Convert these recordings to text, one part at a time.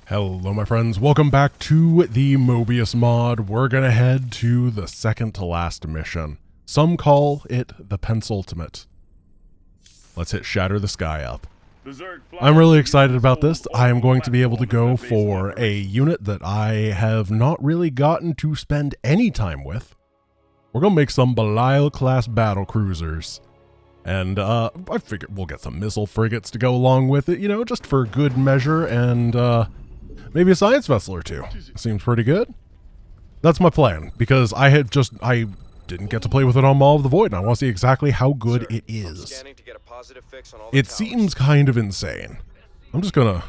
Hello my friends, welcome back to the Moebius Mod. We're gonna head to the second to last mission. Some call it the Penultimate. Let's hit Shatter the Sky up. I'm really excited about this. I am going to be able to go for a unit that I have not really gotten to spend any time with. We're gonna make some Belial class battle cruisers. And I figured we'll get some missile frigates to go along with it, you know, just for good measure, and maybe a science vessel or two. Seems pretty good. That's my plan, because I didn't get to play with it on Maw of the Void, and I want to see exactly how good it is. It seems kind of insane. I'm just gonna...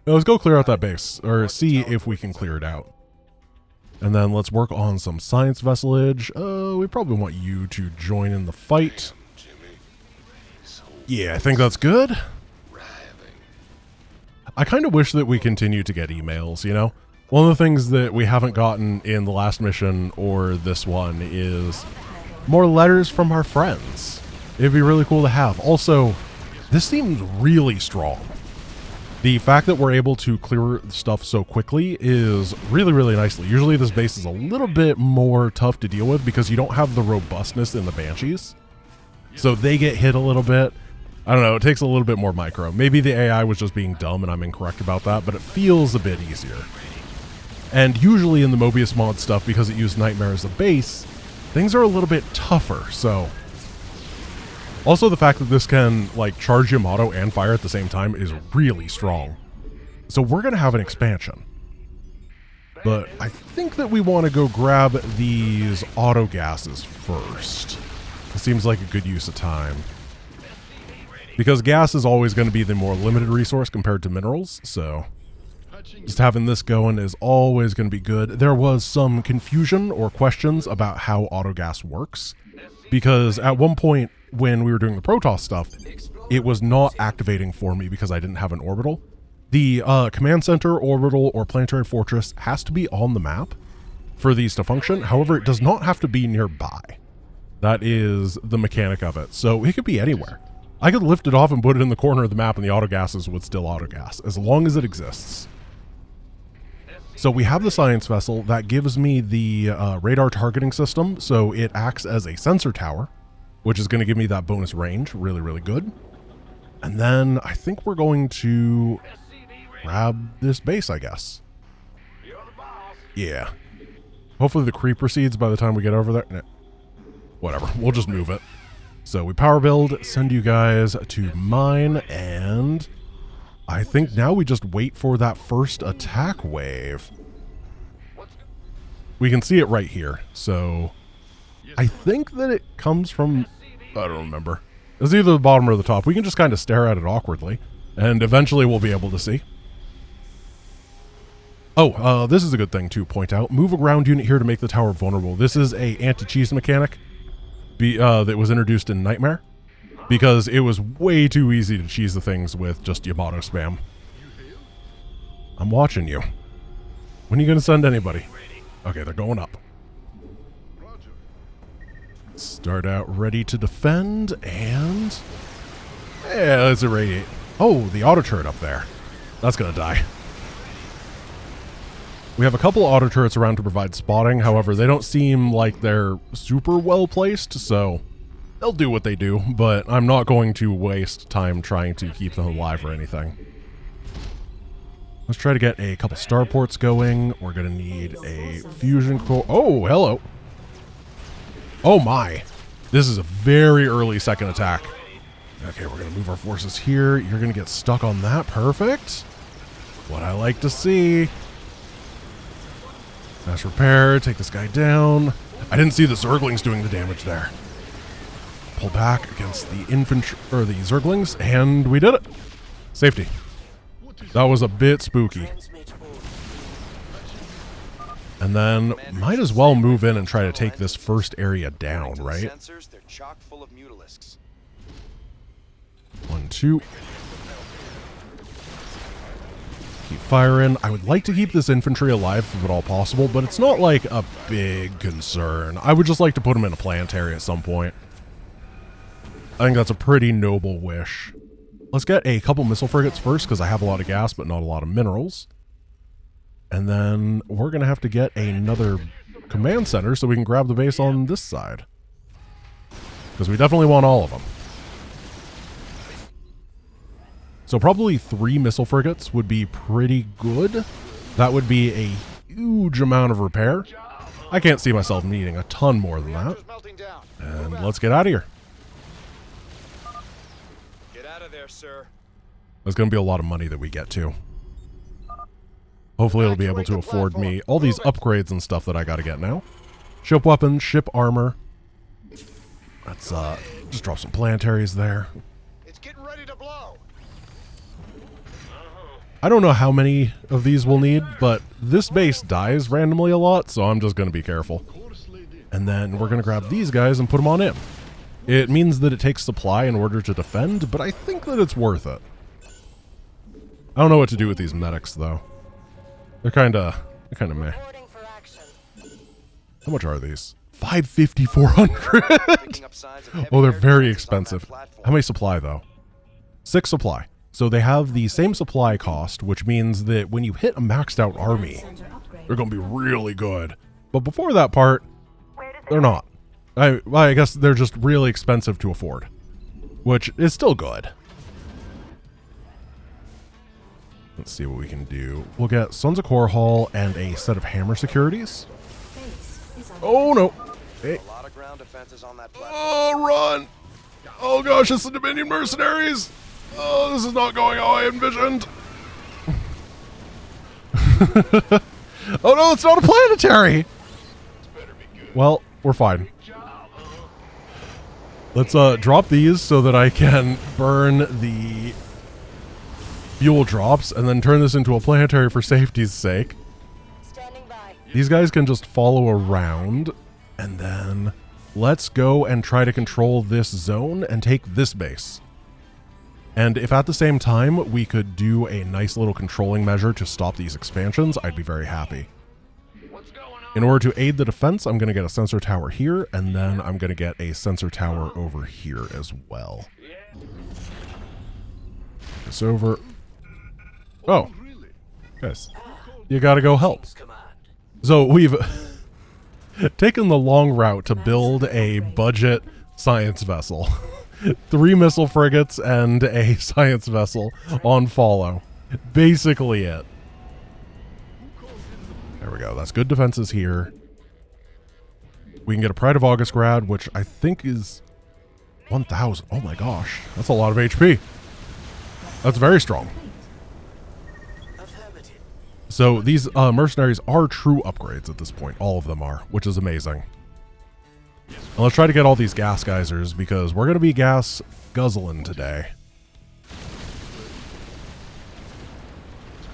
let's go clear out that base, or see if we can clear it out. And then let's work on some science vesselage. We probably want you to join in the fight. Yeah, I think that's good. I kind of wish that we continue to get emails, you know? One of the things that we haven't gotten in the last mission or this one is more letters from our friends. It'd be really cool to have. Also, this seems really strong. The fact that we're able to clear stuff so quickly is really, really nicely. Usually this base is a little bit more tough to deal with because you don't have the robustness in the Banshees. So they get hit a little bit. I don't know, it takes a little bit more micro. Maybe the AI was just being dumb and I'm incorrect about that, but it feels a bit easier. And usually in the Moebius Mod stuff, because it used Nightmare as a base, things are a little bit tougher, so... Also, the fact that this can, like, charge Yamato and fire at the same time is really strong. So we're going to have an expansion. But I think that we want to go grab these auto gases first. It seems like a good use of time. Because gas is always going to be the more limited resource compared to minerals, so... just having this going is always going to be good. There was some confusion or questions about how auto gas works. Because at one point, when we were doing the Protoss stuff, it was not activating for me because I didn't have an orbital. The command center, orbital, or planetary fortress has to be on the map for these to function. However, it does not have to be nearby. That is the mechanic of it. So it could be anywhere. I could lift it off and put it in the corner of the map and the autogases would still autogas, as long as it exists. So we have the science vessel that gives me the radar targeting system, so it acts as a sensor tower, which is going to give me that bonus range. Really, really good. And then I think we're going to grab this base, I guess. Yeah. Hopefully the creep recedes by the time we get over there. Nah. Whatever, we'll just move it. So we power build, send you guys to mine, and I think now we just wait for that first attack wave. We can see it right here, so... I think that it comes from, I don't remember. It's either the bottom or the top. We can just kind of stare at it awkwardly, and eventually we'll be able to see. Oh, this is a good thing to point out. Move a ground unit here to make the tower vulnerable. This is a anti-cheese mechanic that was introduced in Nightmare, because it was way too easy to cheese the things with just Yamato spam. I'm watching you. When are you going to send anybody? Okay, they're going up. Start out ready to defend, and... yeah, let's irradiate. Oh, the auto turret up there. That's gonna die. We have a couple auto turrets around to provide spotting, however, they don't seem like they're super well placed, so they'll do what they do, but I'm not going to waste time trying to keep them alive or anything. Let's try to get a couple starports going. We're gonna need a fusion core. Oh, hello. Oh my, this is a very early second attack. Okay, we're gonna move our forces here. You're gonna get stuck on that, perfect. What I like to see. Mass repair, take this guy down. I didn't see the Zerglings doing the damage there. Pull back against the infantry, or the Zerglings, and we did it. Safety. That was a bit spooky. And then, might as well move in and try to take this first area down, right? 1, 2. Keep firing. I would like to keep this infantry alive if at all possible, but it's not like a big concern. I would just like to put them in a planetary at some point. I think that's a pretty noble wish. Let's get a couple missile frigates first, because I have a lot of gas, but not a lot of minerals. And then we're going to have to get another command center so we can grab the base on this side. Because we definitely want all of them. So probably 3 missile frigates would be pretty good. That would be a huge amount of repair. I can't see myself needing a ton more than that. And let's get out of here. Get out of there, sir. There's going to be a lot of money that we get to. Hopefully it'll be able to afford me all these upgrades and stuff that I got to get now. Ship weapons, ship armor. Let's just drop some planetaries there. It's getting ready to blow. I don't know how many of these we'll need, but this base dies randomly a lot, so I'm just going to be careful. And then we're going to grab these guys and put them on in. It means that it takes supply in order to defend, but I think that it's worth it. I don't know what to do with these medics, though. They're kind of meh. How much are these? 550, 400. Oh, they're very expensive. How many supply, though? 6 supply. So they have the same supply cost, which means that when you hit a maxed out army, they're going to be really good. But before that part, they're not. I guess they're just really expensive to afford, which is still good. Let's see what we can do. We'll get Sons of Korhal and a set of hammer securities. Oh, no. Hey. Oh, run. Oh, gosh, it's the Dominion mercenaries. Oh, this is not going how I envisioned. Oh, no, it's not a planetary. Well, we're fine. Let's drop these so that I can burn the fuel drops and then turn this into a planetary for safety's sake. These guys can just follow around, and then let's go and try to control this zone and take this base. And if at the same time we could do a nice little controlling measure to stop these expansions, I'd be very happy. In order to aid the defense, I'm going to get a sensor tower here, and then I'm going to get a sensor tower over here as well. This over. Oh, guys, you got to go help. So we've taken the long route to build a budget science vessel. 3 missile frigates and a science vessel on follow. Basically it. There we go. That's good defenses here. We can get a Pride of Augustgrad, which I think is 1,000. Oh my gosh. That's a lot of HP. That's very strong. So these mercenaries are true upgrades at this point. All of them are, which is amazing. And let's try to get all these gas geysers, because we're going to be gas guzzling today.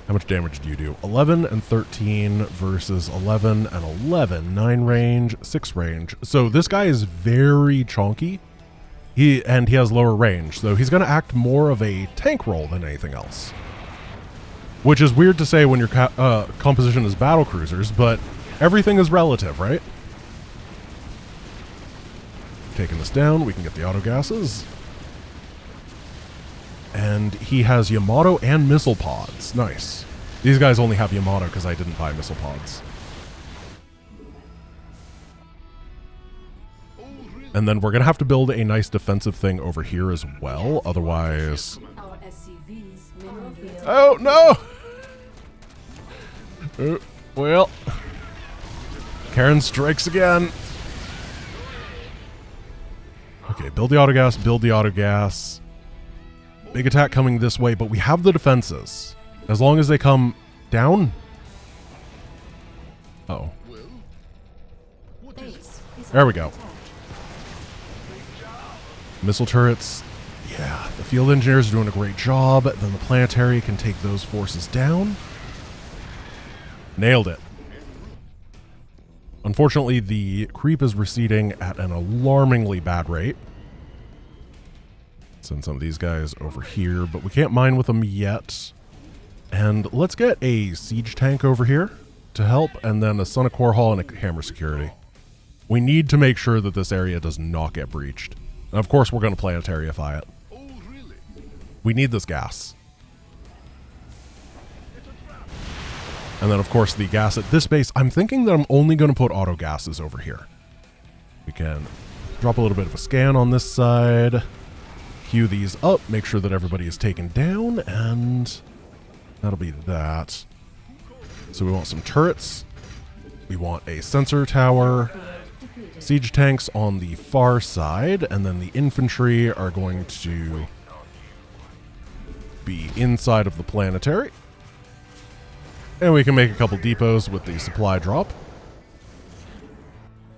How much damage do you do? 11 and 13 versus 11 and 11. 9 range, 6 range. So this guy is very chonky. He has lower range, so he's going to act more of a tank role than anything else. Which is weird to say when your composition is battle cruisers, but everything is relative, right? Taking this down, we can get the auto gases. And he has Yamato and missile pods. Nice. These guys only have Yamato because I didn't buy missile pods. And then we're going to have to build a nice defensive thing over here as well. Otherwise... Oh, no! Well... Karen strikes again. Okay, build the autogas, build the autogas. Big attack coming this way, but we have the defenses. As long as they come down. Uh-oh. There we go. Missile turrets. Yeah, the field engineers are doing a great job. Then the planetary can take those forces down. Nailed it. Unfortunately, the creep is receding at an alarmingly bad rate. Send some of these guys over here, but we can't mine with them yet. And let's get a siege tank over here to help, and then a Son of Korhal and a hammer security. We need to make sure that this area does not get breached. And of course, we're going to planetarify it. We need this gas. And then, of course, the gas at this base. I'm thinking that I'm only going to put auto gases over here. We can drop a little bit of a scan on this side. Queue these up. Make sure that everybody is taken down. And that'll be that. So we want some turrets. We want a sensor tower. Siege tanks on the far side. And then the infantry are going to be inside of the planetary. And we can make a couple depots with the supply drop.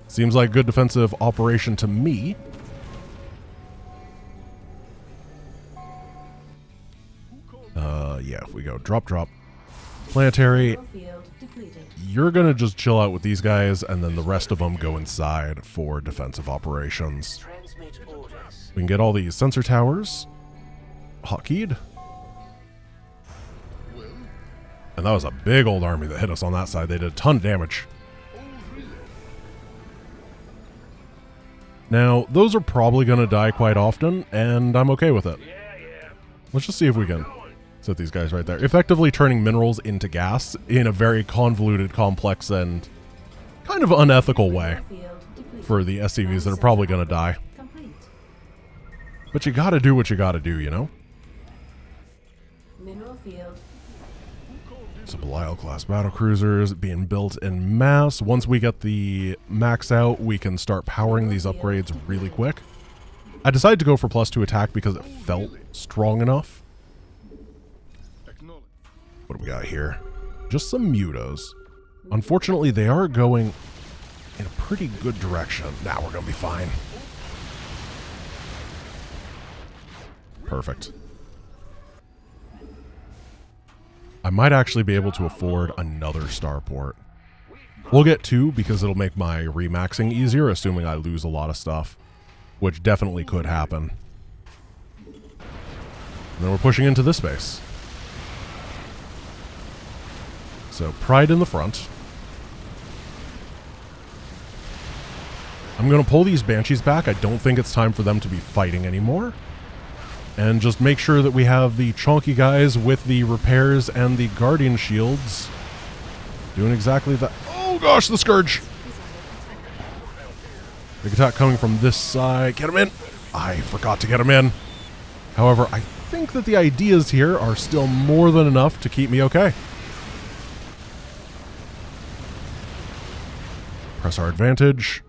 Seems like good defensive operation to me. Yeah, if we go drop, planetary, you're going to just chill out with these guys, and then the rest of them go inside for defensive operations. We can get all these sensor towers hotkeyed. And that was a big old army that hit us on that side. They did a ton of damage. Now, those are probably going to die quite often, and I'm okay with it. Let's just see if we can set these guys right there. Effectively turning minerals into gas in a very convoluted, complex, and kind of unethical way for the SCVs that are probably going to die. But you gotta do what you gotta do, you know? So Belial-class battlecruisers being built en masse. Once we get the max out, we can start powering these upgrades really quick. I decided to go for +2 attack because it felt strong enough. What do we got here? Just some mutos. Unfortunately, they are going in a pretty good direction. Now we're going to be fine. Perfect. I might actually be able to afford another starport. We'll get 2 because it'll make my remaxing easier, assuming I lose a lot of stuff, which definitely could happen. And then we're pushing into this base. So Pride in the front. I'm going to pull these Banshees back. I don't think it's time for them to be fighting anymore. And just make sure that we have the chonky guys with the repairs and the guardian shields doing exactly that. Oh gosh, the Scourge! Big attack coming from this side. Get him in! I forgot to get him in. However, I think that the ideas here are still more than enough to keep me okay. Press our advantage.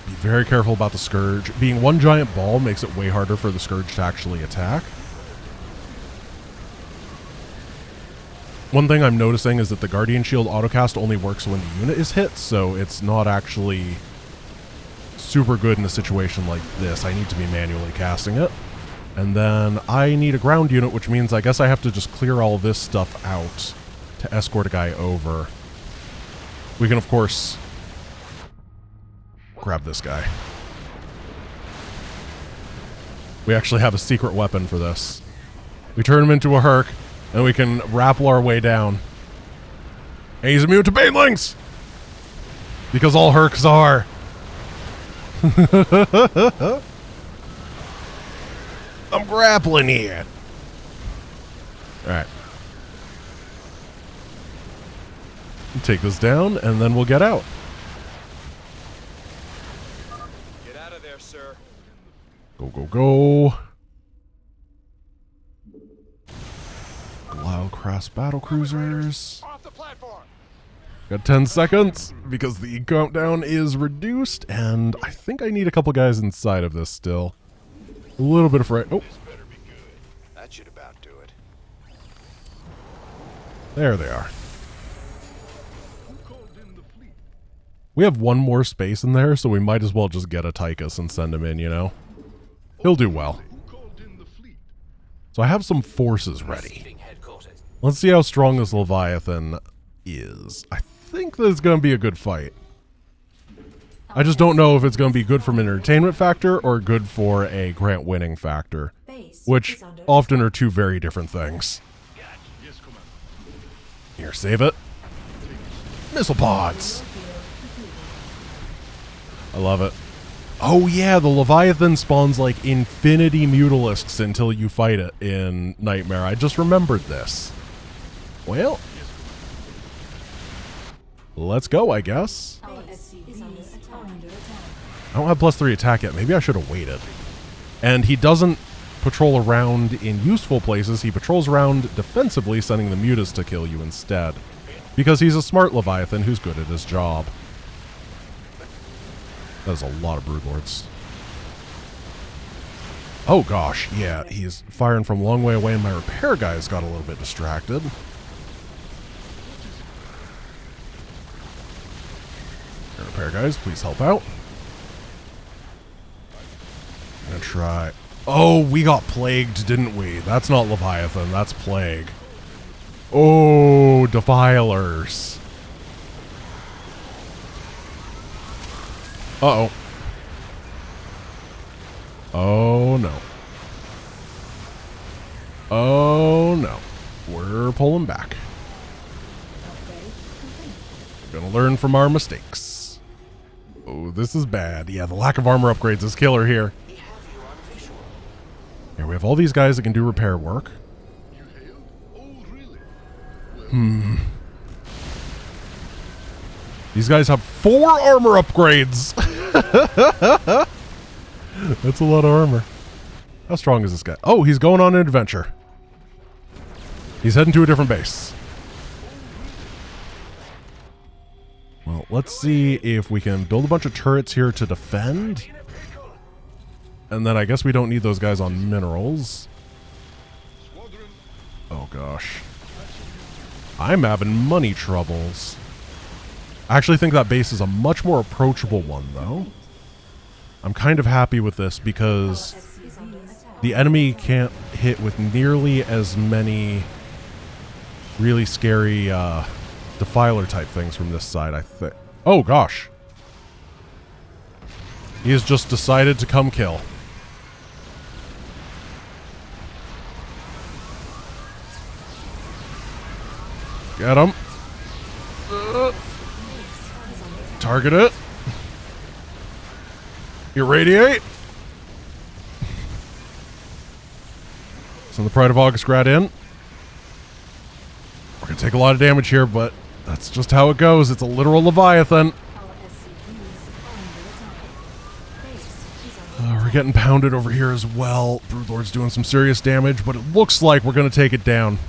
Be very careful about the Scourge. Being one giant ball makes it way harder for the Scourge to actually attack. One thing I'm noticing is that the Guardian Shield autocast only works when the unit is hit, so it's not actually super good in a situation like this. I need to be manually casting it. And then I need a ground unit, which means I guess I have to just clear all this stuff out to escort a guy over. We can, of course, grab this guy. We actually have a secret weapon for this. We turn him into a Herc, and we can rappel our way down. And he's immune to banelings! Because all Hercs are. I'm grappling here. Alright. Take this down, and then we'll get out. Get out of there, sir. Go, go, go. Belial-class battlecruisers. Off the platform. Got 10 seconds because the countdown is reduced, and I think I need a couple guys inside of this still. A little bit afraid. Oh, This better be good. That should about do it. there they are. We have one more space in there, so we might as well just get a Tychus and send him in, you know? He'll do well. So I have some forces ready. Let's see how strong this Leviathan is. I think that it's going to be a good fight. I just don't know if it's going to be good from an entertainment factor or good for a grant winning factor, which often are two very different things. Here, save it. Missile pods. I love it. Oh yeah, the Leviathan spawns like infinity mutalisks until you fight it in Nightmare. I just remembered this. Well, let's go, I guess. Our SCV is under attack. I don't have +3 attack yet. Maybe I should have waited. And he doesn't patrol around in useful places. He patrols around defensively, sending the mutas to kill you instead. Because he's a smart Leviathan who's good at his job. That is a lot of broodlords. Oh gosh, yeah, he's firing from a long way away and my repair guys got a little bit distracted. Repair guys, please help out. I'm gonna try. Oh, we got plagued, didn't we? That's not Leviathan, that's plague. Oh, defilers. Uh-oh. Oh, no. Oh, no. We're pulling back. We're gonna learn from our mistakes. Oh, this is bad. Yeah, the lack of armor upgrades is killer here. Here, we have all these guys that can do repair work. These guys have 4 armor upgrades. That's a lot of armor. How strong is this guy? Oh, he's going on an adventure. He's heading to a different base. Well, let's see if we can build a bunch of turrets here to defend. And then I guess we don't need those guys on minerals. Oh gosh. I'm having money troubles. I actually think that base is a much more approachable one, though. I'm kind of happy with this because the enemy can't hit with nearly as many really scary defiler type things from this side, I think. Oh gosh. He has just decided to come kill. Get him. Target it. Irradiate. Send the Pride of Augustgrad in. We're going to take a lot of damage here, but that's just how it goes. It's a literal Leviathan. We're getting pounded over here as well. Broodlord's doing some serious damage, but it looks like we're going to take it down.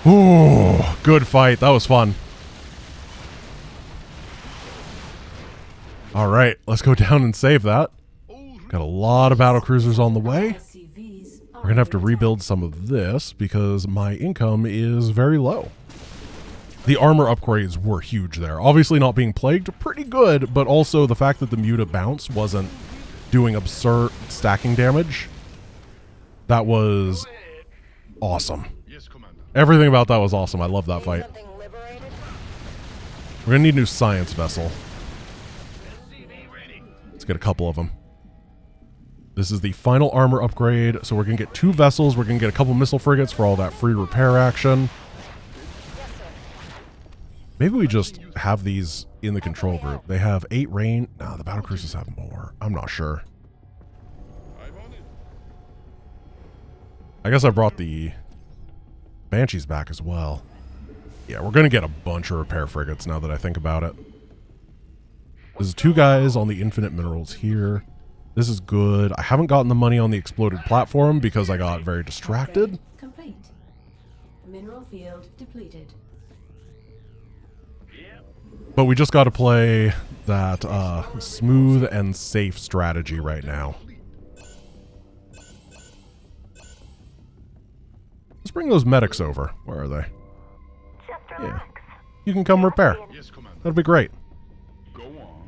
Ooh, good fight. That was fun. All right, let's go down and save that. Got a lot of battle cruisers on the way. We're going to have to rebuild some of this because my income is very low. The armor upgrades were huge there. Obviously not being plagued, pretty good, but also the fact that the Muta bounce wasn't doing absurd stacking damage. That was awesome. Everything about that was awesome. I love that fight. We're going to need a new science vessel. Let's get a couple of them. This is the final armor upgrade, so we're going to get 2 vessels. We're going to get a couple missile frigates for all that free repair action. Maybe we just have these in the control group. They have 8 rain. No, the battle cruisers have more. I'm not sure. I guess I brought the Banshees back as well. Yeah, we're going to get a bunch of repair frigates now that I think about it. There's 2 guys on the infinite minerals here. This is good. I haven't gotten the money on the exploded platform because I got very distracted. Complete. Mineral field depleted. But we just got to play that smooth and safe strategy right now. Let's bring those medics over. Where are they? Yeah. You can come repair. That'll be great.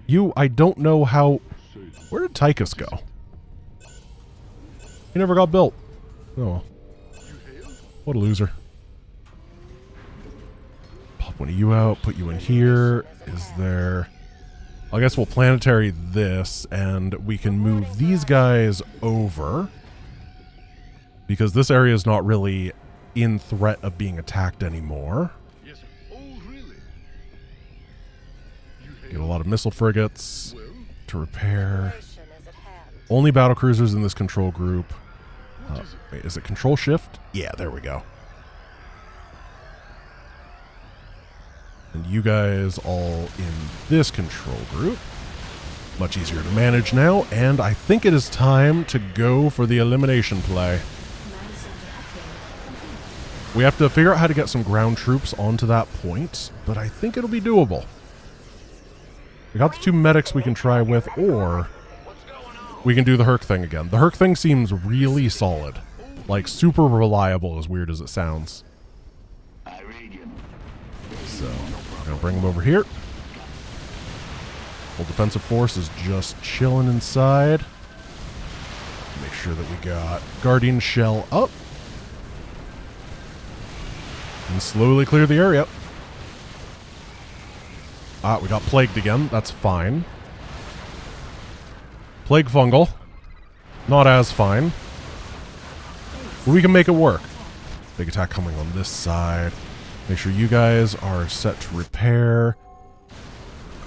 You, I don't know how... Where did Tychus go? He never got built. Oh. What a loser. Pop one of you out, put you in here. Is there... I guess we'll planetary this, and we can move these guys over. Because this area is not really in threat of being attacked anymore. Get a lot of missile frigates. to repair. Only battle cruisers in this control group. Wait, is it control shift? Yeah, there we go. And you guys all in this control group. Much easier to manage now, and I think it is time to go for the elimination play. We have to figure out how to get some ground troops onto that point, but I think it'll be doable. We got the 2 medics we can try with, or we can do the Herc thing again. The Herc thing seems really solid. Like, super reliable, as weird as it sounds. So, I'm going to bring them over here. Whole defensive force is just chilling inside. Make sure that we got Guardian Shell up. And slowly clear the area. Ah, we got plagued again. That's fine. Plague fungal. Not as fine. But we can make it work. Big attack coming on this side. Make sure you guys are set to repair.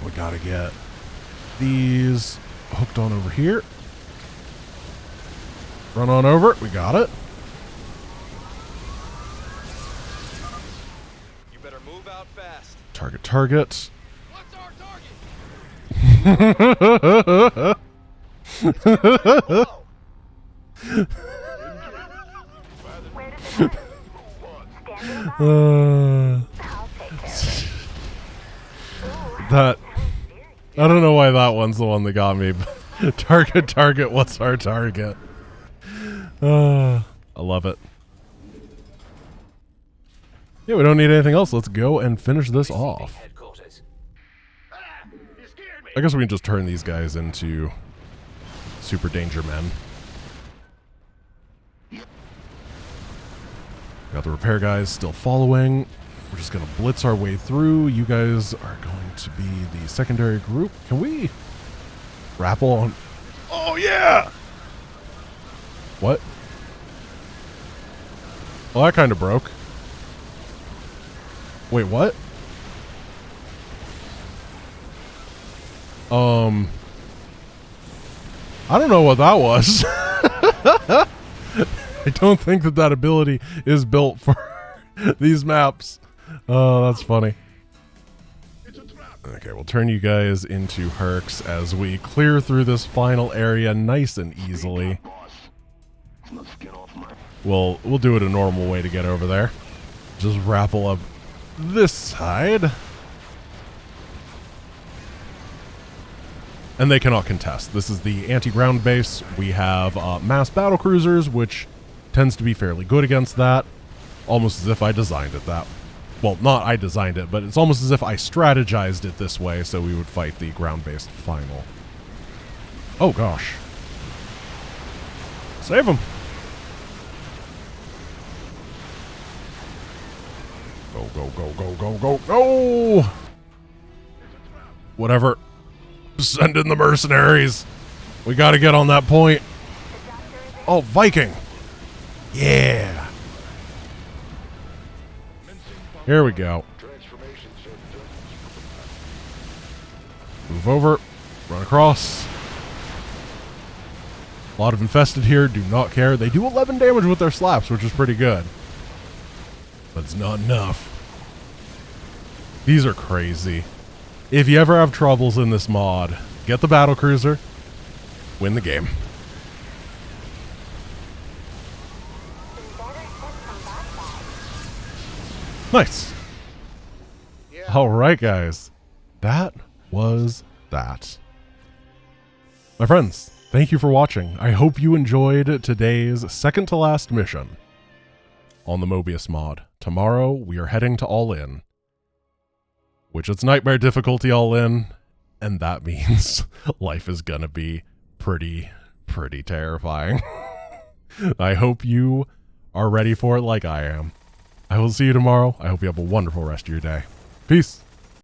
We gotta get these hooked on over here. Run on over. We got it. You better move out fast. Target, target. What's our target? That, I don't know why that one's the one that got me. But target, target, what's our target? I love it. Yeah, we don't need anything else. Let's go and finish this off. I guess we can just turn these guys into super danger men. Got the repair guys still following. We're just going to blitz our way through. You guys are going to be the secondary group. Can we grapple on? Oh, yeah! What? Well, that kind of broke. Wait, what? I don't know what that was. I don't think that that ability is built for these maps. Oh, that's funny. Okay, we'll turn you guys into Hercs as we clear through this final area nice and easily. We'll do it a normal way to get over there. Just rappel up this side. And they cannot contest. This is the anti-ground base. We have mass battle cruisers, which tends to be fairly good against that. Almost as if I designed it that. Well, not I designed it, but it's almost as if I strategized it this way so we would fight the ground-based final. Oh, gosh. Save him. Go, go, go, go, go, go, go! Whatever. Send in the mercenaries. We gotta get on that point. Oh, Viking. Yeah. Here we go. Move over. Run across. A lot of infested here. Do not care. They do 11 damage with their slaps, which is pretty good. But it's not enough. These are crazy. If you ever have troubles in this mod, get the battlecruiser, win the game. Nice. Yeah. All right, guys. That was that. My friends, thank you for watching. I hope you enjoyed today's second to last mission on the Moebius mod. Tomorrow, we are heading to All In, which it's nightmare difficulty all in, and that means life is gonna be pretty terrifying. I hope you are ready for it like I am. I will see you tomorrow. I hope you have a wonderful rest of your day. Peace.